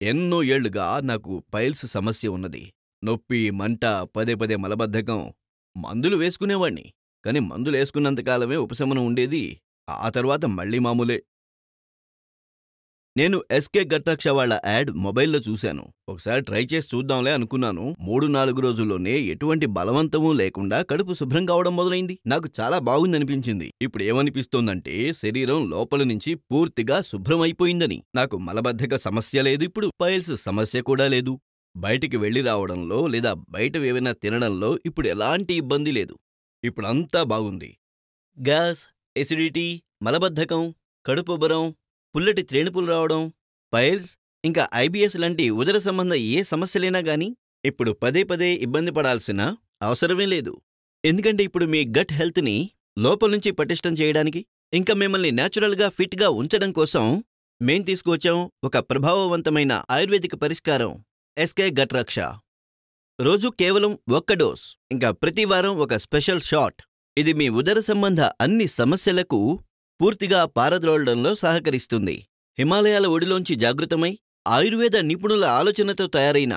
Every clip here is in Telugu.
ఎన్నో ఏళ్లుగా నాకు పైల్స్ సమస్య ఉన్నది. నొప్పి, మంట, పదే పదే మలబద్ధకం. మందులు వేసుకునేవాణ్ణి. కానీ మందులేసుకున్నంత కాలమే ఉపశమనం ఉండేది. ఆ తర్వాత మళ్ళీ మామూలే. నేను ఎస్కే గట్రక్ష వాళ్ళ యాడ్ మొబైల్లో చూశాను. ఒకసారి ట్రై చేసి చూద్దాంలే అనుకున్నాను. 3-4 రోజుల్లోనే ఎటువంటి బలవంతమూ లేకుండా కడుపు శుభ్రం కావడం మొదలైంది. నాకు చాలా బాగుందనిపించింది. ఇప్పుడు ఏమనిపిస్తోందంటే శరీరం లోపల నుంచి పూర్తిగా శుభ్రమైపోయిందని. నాకు మలబద్ధక సమస్య లేదు ఇప్పుడు. పైల్స్ సమస్య కూడా లేదు. బయటికి వెళ్ళి రావడంలో లేదా బయటవేవైనా తినడంలో ఇప్పుడు ఎలాంటి ఇబ్బంది లేదు. ఇప్పుడంతా బాగుంది. గ్యాస్, ఎసిడిటీ, మలబద్ధకం, కడుపుబ్బరం, పుల్లటి త్రేణుపులు రావడం, పైల్స్, ఇంకా ఐబిఎస్ లాంటి ఉదర సంబంధ ఏ సమస్యలైనా గానీ ఇప్పుడు పదే పదే ఇబ్బంది పడాల్సిన అవసరమే లేదు. ఎందుకంటే ఇప్పుడు మీ గట్ హెల్త్ని లోపల నుంచి పటిష్టం చేయడానికి, ఇంకా మిమ్మల్ని న్యాచురల్గా ఫిట్గా ఉంచడం కోసం మేం తీసుకువచ్చాం ఒక ప్రభావవంతమైన ఆయుర్వేదిక పరిష్కారం ఎస్కే గట్ రక్ష. రోజు కేవలం 1 డోస్, ఇంకా ప్రతి వారం ఒక స్పెషల్ షాట్. ఇది మీ ఉదర సంబంధ అన్ని సమస్యలకు పూర్తిగా పారద్రోలడంలో సహకరిస్తుంది. హిమాలయాల ఒడిలోంచి జాగృతమై ఆయుర్వేద నిపుణుల ఆలోచనతో తయారైన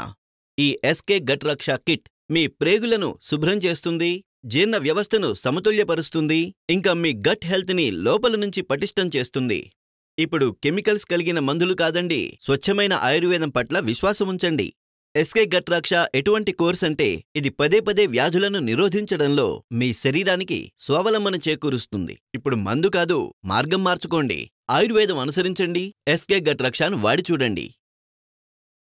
ఈ ఎస్కే గట్ రక్ష కిట్ మీ ప్రేగులను శుభ్రం చేస్తుంది, జీర్ణ వ్యవస్థను సమతుల్యపరుస్తుంది, ఇంకా మీ గట్ హెల్త్ని లోపల నుంచి పటిష్టం చేస్తుంది. ఇప్పుడు కెమికల్స్ కలిగిన మందులు కాదండి, స్వచ్ఛమైన ఆయుర్వేదం పట్ల విశ్వాసముంచండి. ఎస్కే గట్ రక్ష ఎటువంటి కోర్స్ అంటే ఇది పదే పదే వ్యాధులను నిరోధించడంలో మీ శరీరానికి స్వావలంబన చేకూరుస్తుంది. ఇప్పుడు మందు కాదు, మార్గం మార్చుకోండి. ఆయుర్వేదం అనుసరించండి. ఎస్కే గట్ రక్షను వాడి చూడండి.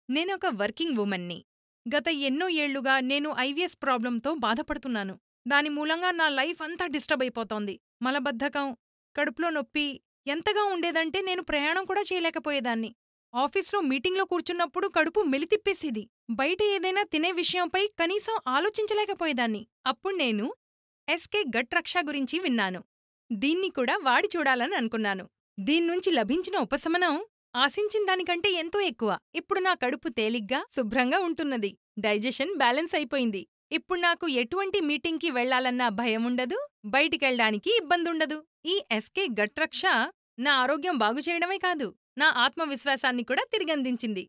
నేనొక వర్కింగ్ వుమన్ని. గత ఎన్నో ఏళ్లుగా నేను ఐవిఎస్ ప్రాబ్లంతో బాధపడుతున్నాను. దాని మూలంగా నా లైఫ్ అంతా డిస్టర్బ్ అయిపోతోంది. మలబద్ధకం, కడుపులో నొప్పి ఎంతగా ఉండేదంటే నేను ప్రయాణం కూడా చేయలేకపోయేదాన్ని. ఆఫీస్లో మీటింగ్లో కూర్చున్నప్పుడు కడుపు మెలితిప్పేసేది. బయట ఏదైనా తినే విషయంపై కనీసం ఆలోచించలేకపోయేదాన్ని. అప్పుడు నేను ఎస్కే గట్ రక్ష గురించి విన్నాను. దీన్ని కూడా వాడి చూడాలని అనుకున్నాను. దీన్నుంచి లభించిన ఉపశమనం ఆశించిన దానికంటే ఎంతో ఎక్కువ. ఇప్పుడు నా కడుపు తేలిగ్గా, శుభ్రంగా ఉంటున్నది. డైజెషన్ బ్యాలెన్స్ అయిపోయింది. ఇప్పుడు నాకు ఎటువంటి మీటింగ్కి వెళ్లాలన్నా భయముండదు, బయటికెళ్ళడానికి ఇబ్బందుండదు. ఈ ఎస్కే గట్ రక్ష నా ఆరోగ్యం బాగుచేయడమే కాదు, నా ఆత్మవిశ్వాసాన్ని కూడా తిరిగందించింది.